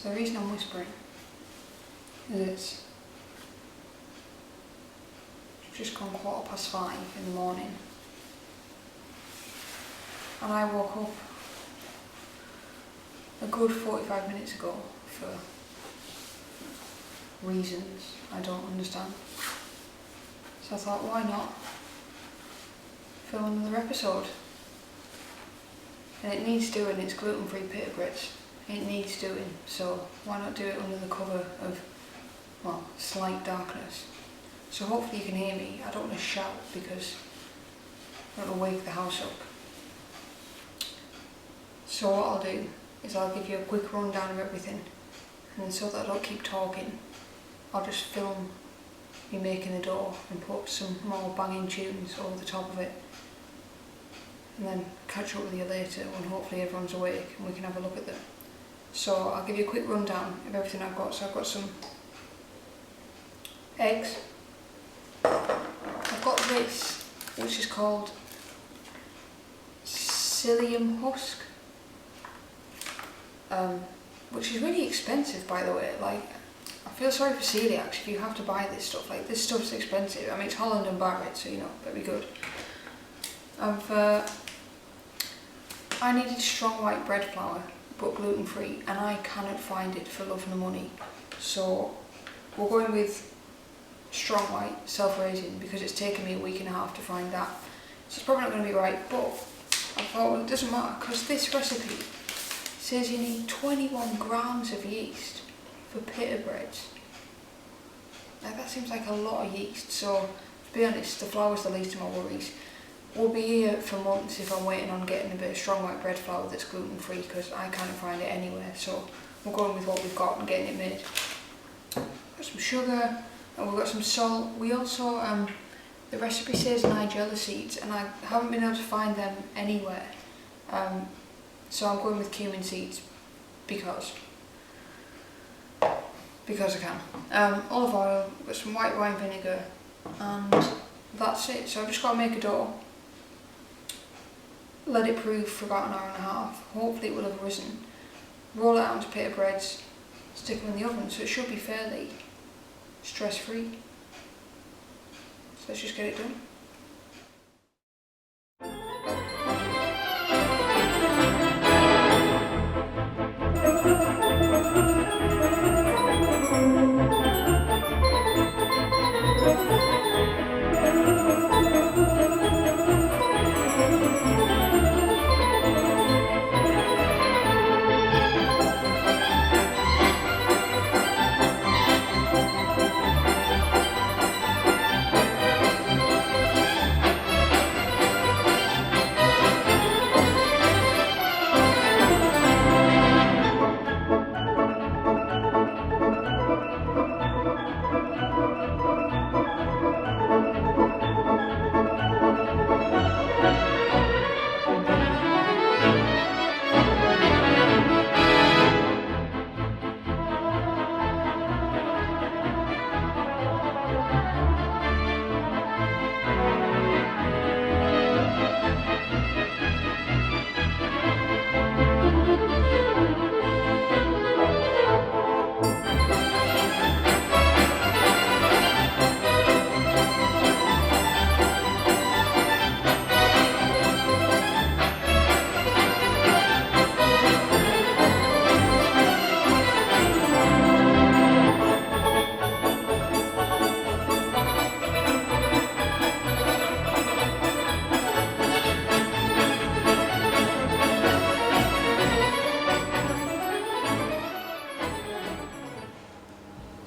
So the reason I'm whispering is it's just gone 5:15 in the morning, and I woke up a good 45 minutes ago for reasons I don't understand. So I thought, why not film another episode? And it needs doing. It's gluten-free pita breads. It needs doing, so why not do it under the cover of, well, slight darkness. So hopefully you can hear me. I don't want to shout because I don't want to wake the house up. So what I'll do is I'll give you a quick rundown of everything, and then so that I don't keep talking, I'll just film me making the dough and put some more banging tunes over the top of it, and then catch up with you later when hopefully everyone's awake and we can have a look at them. So I'll give you a quick rundown of everything I've got. So I've got some eggs. I've got this, which is called psyllium husk, which is really expensive, by the way. Like, I feel sorry for celiacs if you have to buy this stuff. Like, this stuff's expensive. I mean, it's Holland and Barrett, so you know, very good. I needed strong white bread flour, but gluten-free, and I cannot find it for love nor money. So we're going with strong white, self-raising, because it's taken me a week and a half to find that. So it's probably not going to be right, but I thought, well, it doesn't matter, because this recipe says you need 21 grams of yeast for pita breads. Now that seems like a lot of yeast, so to be honest, the flour's the least of my worries. We'll be here for months if I'm waiting on getting a bit of strong white bread flour that's gluten-free, because I can't find it anywhere. So we're going with what we've got and getting it made. Got some sugar, and we've got some salt. We also, the recipe says nigella seeds, and I haven't been able to find them anywhere. So I'm going with cumin seeds because I can. Olive oil, got some white wine vinegar, and that's it. So I've just got to make a dough, let it proof for about an hour and a half. Hopefully it will have risen. Roll it out into pita breads, stick them in the oven, so it should be fairly stress-free. So let's just get it done.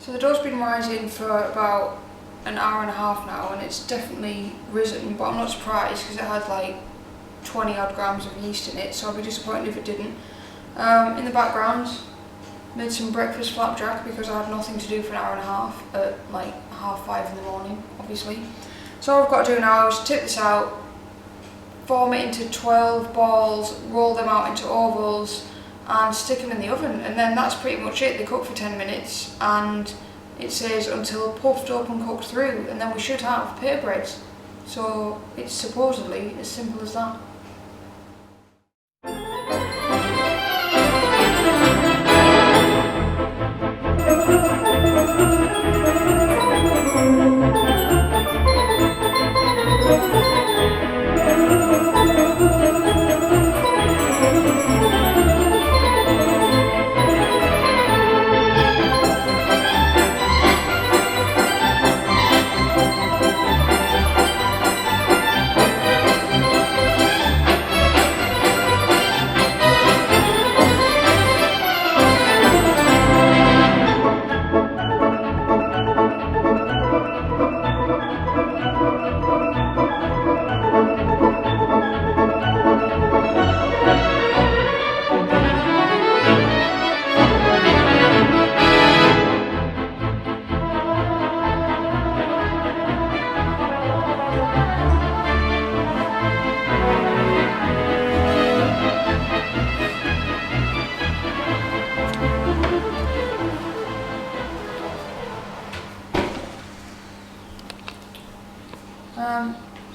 So the dough's been rising for about an hour and a half now, and it's definitely risen, but I'm not surprised because it had like 20 odd grams of yeast in it, so I'd be disappointed if it didn't. In the background, made some breakfast flapjack because I had nothing to do for an hour and a half at like 5:30 in the morning, obviously. So all I've got to do now is tip this out, form it into 12 balls, roll them out into ovals, and stick them in the oven, and then that's pretty much it. They cook for 10 minutes, and it says until puffed up and cooked through, and then we should have pita breads. So it's supposedly as simple as that.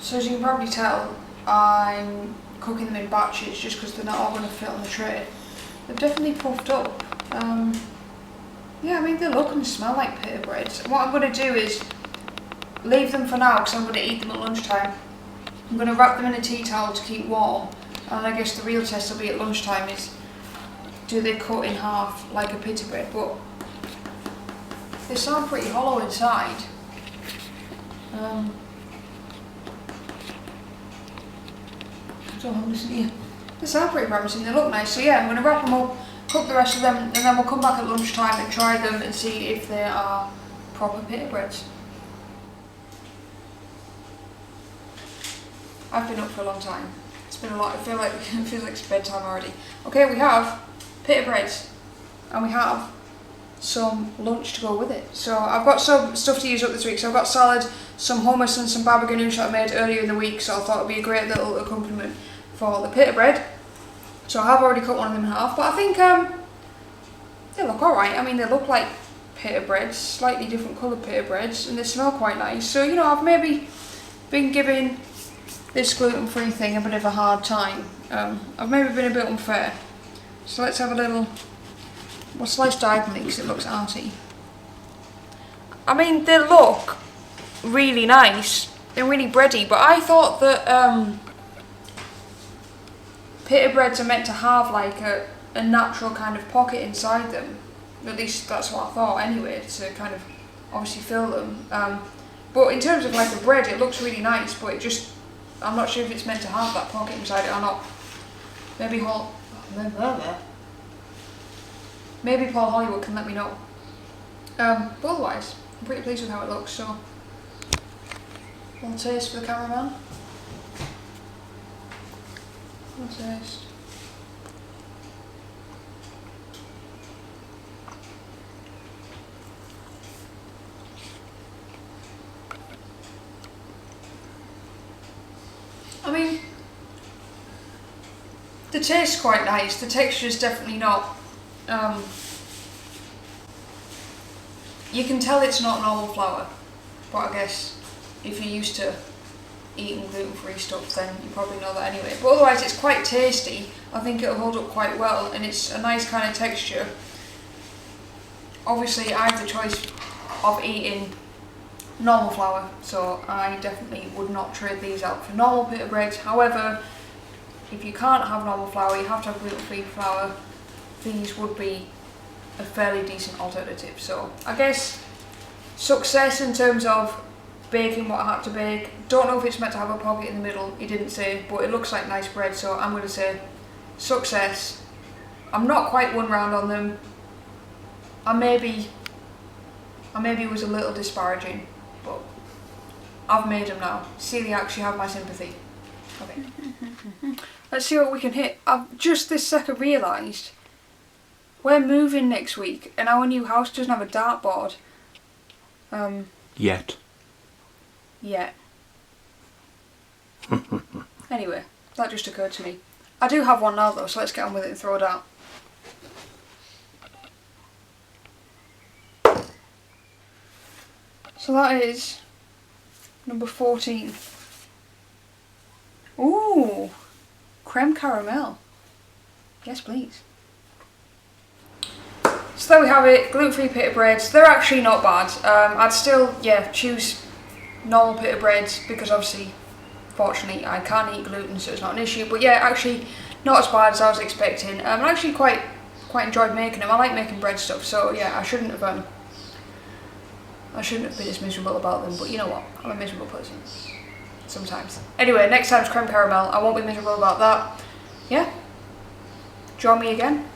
So as you can probably tell, I'm cooking them in batches just because they're not all going to fit on the tray. They've definitely puffed up. Yeah, I mean they look and smell like pita breads. What I'm going to do is leave them for now because I'm going to eat them at lunchtime. I'm going to wrap them in a tea towel to keep warm, and I guess the real test will be at lunchtime is do they cut in half like a pita bread, but they sound pretty hollow inside. So I'm listening. They sound pretty promising, they look nice, so yeah, I'm going to wrap them up, cook the rest of them, and then we'll come back at lunchtime and try them and see if they are proper pita breads. I've been up for a long time. It's been a lot. It feels like it's bedtime already. Okay, we have pita breads, and we have some lunch to go with it. So I've got some stuff to use up this week. So I've got salad, some hummus, and some baba ganoush that I made earlier in the week. So I thought it'd be a great little accompaniment for the pita bread. So I have already cut one of them in half, but I think they look alright. I mean, they look like pita breads, slightly different coloured pita breads, and they smell quite nice. So, you know, I've maybe been giving this gluten-free thing a bit of a hard time. I've maybe been a bit unfair. So let's have a little, we'll slice diagonally because it looks arty. I mean, they look really nice. They're really bready, but I thought that pita breads are meant to have like a natural kind of pocket inside them. At least that's what I thought anyway, to kind of obviously fill them. But in terms of like a bread, it looks really nice, but it just, I'm not sure if it's meant to have that pocket inside it or not. Maybe Paul Hollywood can let me know. But otherwise, I'm pretty pleased with how it looks, so one taste for the cameraman. One taste. I mean, the taste's quite nice, the texture's definitely not, you can tell it's not normal flour, but I guess if you're used to eating gluten-free stuff then you probably know that anyway. But otherwise it's quite tasty, I think it'll hold up quite well, and it's a nice kind of texture. Obviously I have the choice of eating normal flour, so I definitely would not trade these out for normal pita breads. However, if you can't have normal flour, you have to have gluten-free flour, these would be a fairly decent alternative. So I guess success in terms of baking what I had to bake. Don't know if it's meant to have a pocket in the middle, he didn't say, but it looks like nice bread, so I'm going to say success. I'm not quite one round on them. I maybe was a little disparaging, but I've made them now. Celiacs, you have my sympathy. Okay. Let's see what we can hit. I've just this second realised we're moving next week and our new house doesn't have a dartboard. Yet. Anyway, that just occurred to me. I do have one now though, so let's get on with it and throw it out. So that is number 14. Ooh, creme caramel. Yes, please. So there we have it, gluten-free pita breads. They're actually not bad. I'd still, choose normal pita breads because obviously, fortunately, I can't eat gluten, so it's not an issue. But yeah, actually not as bad as I was expecting. I actually quite enjoyed making them. I like making bread stuff, so yeah, I shouldn't have been as miserable about them. But you know what? I'm a miserable person sometimes. Anyway, next time's creme caramel. I won't be miserable about that. Yeah. Join me again.